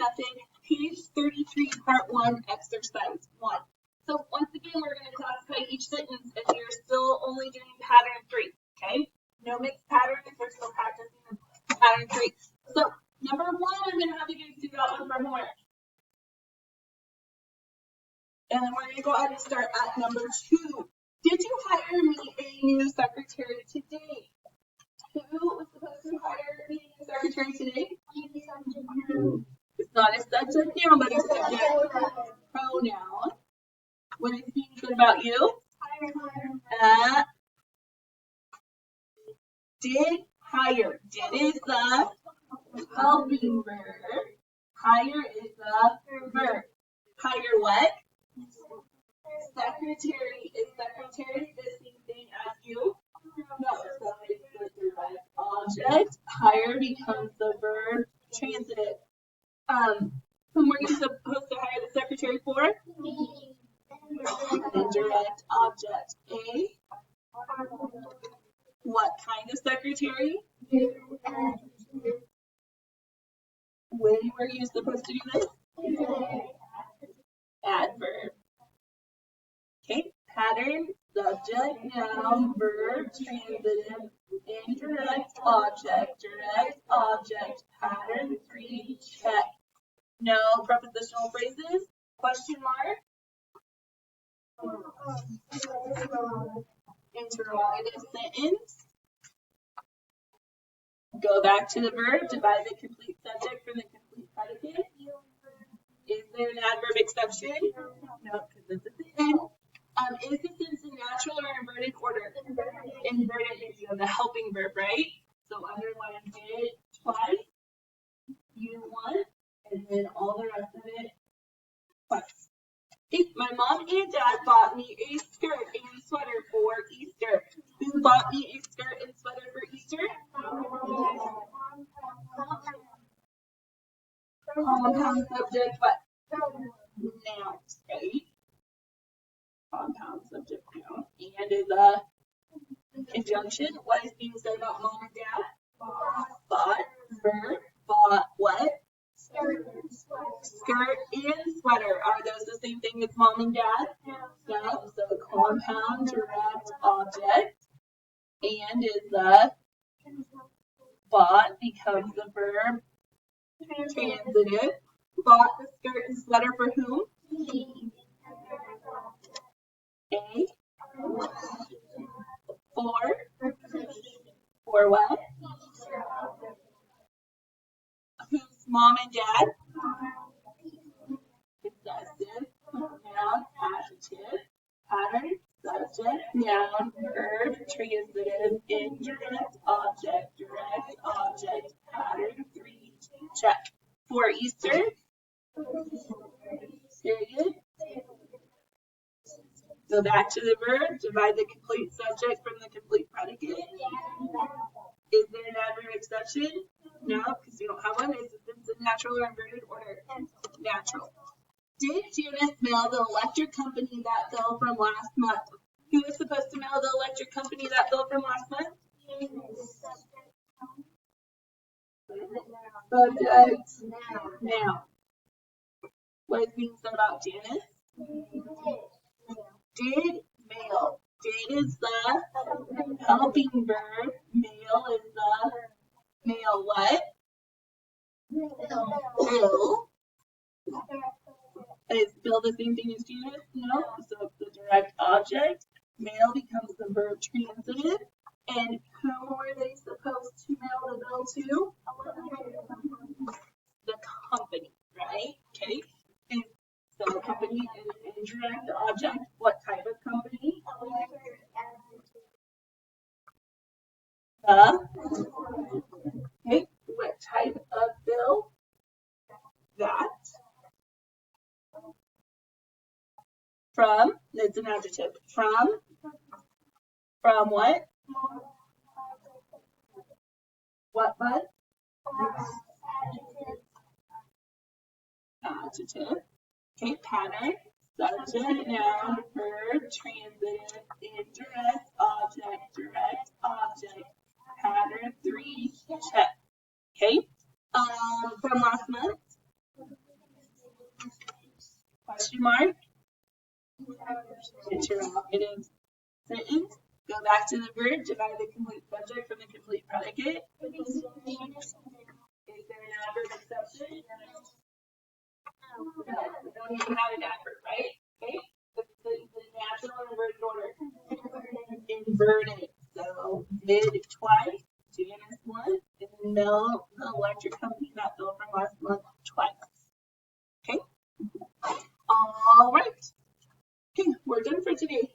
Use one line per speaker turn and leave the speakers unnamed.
method, page 33, part 1, exercise 1. So once again, we're going to classify each sentence as you're still only doing pattern 3, okay? No mixed patterns, we're still practicing pattern 3. So number 1, I'm going to have you guys do that one from homework. And then we're going to go ahead and start at number 2. Did you hire me a new secretary today? Who was supposed to hire me a new secretary today? It's not a subject noun, but a subject pronoun. What is being said about you? Did hire. Did is the helping verb. Hire is the verb. Hire what? Secretary. Is secretary the same thing as you? No, so it's the direct object. Hire becomes the verb transitive. Whom were you supposed to hire the secretary for? Indirect object. A. What kind of secretary? When were you supposed to do this? Adverb. Okay, pattern, subject, noun, verb, transitive, indirect object, direct object, pattern 3, check. No prepositional phrases? Question mark? Interrogative sentence. Go back to the verb, divide the complete subject from the complete predicate. Is there an adverb exception? No, because it's a thing. Is the sentence in natural or inverted order? Inverted is the helping verb, right? So underline it twice, you once, and then all the rest of it twice. Hey, my mom and dad bought me a skirt and sweater for Easter. Who bought me a skirt and sweater for Easter? Compound subject, what? Nouns, right? Compound subject noun. And is a conjunction. What is being said about mom and dad? Bought, verb, bought what? Skirt and sweater. Are those the same thing as mom and dad? No. So compound direct object. And is the bought becomes the verb transitive. Bought the skirt and sweater for whom? A. For what? Who's mom and dad? Possessive, noun, adjective, pattern, subject, noun, verb, transitive, indirect object, direct object, pattern 3, check. For Easter, period. Go back to the verb, divide the complete subject from the complete predicate. Is there an adverb exception? No, because we don't have one. Is this a natural or inverted order? Natural. Did Janice mail the electric company that bill from last month? Who was supposed to mail the electric company that bill from last month? Subject. Now. What is being said about Janice? Did mail. Did is the helping verb. Mail is the mail what? Bill. Is bill the same thing as Janice? No. So it's the direct object. Mail becomes the verb transitive. And who were they supposed to mail the bill to? The company, right? Okay. And so company is an indirect object. What type of company? Okay. What type of bill? That. From, it's an adjective. From what? What bud? Adjective. Okay, pattern. Subject, noun, verb, transitive, indirect object, direct object, pattern 3, check. Okay. From last month? Question mark? Interrogative sentence. Go back to the verb, divide the complete subject from the complete predicate. Is there an adverb exception? No, we don't even have an adverb, right? Okay. The natural inverted order. Inverted. So did twice, Janice once, and Mel, the electric company that bill from last month twice. Okay. All right. Okay, we're done for today.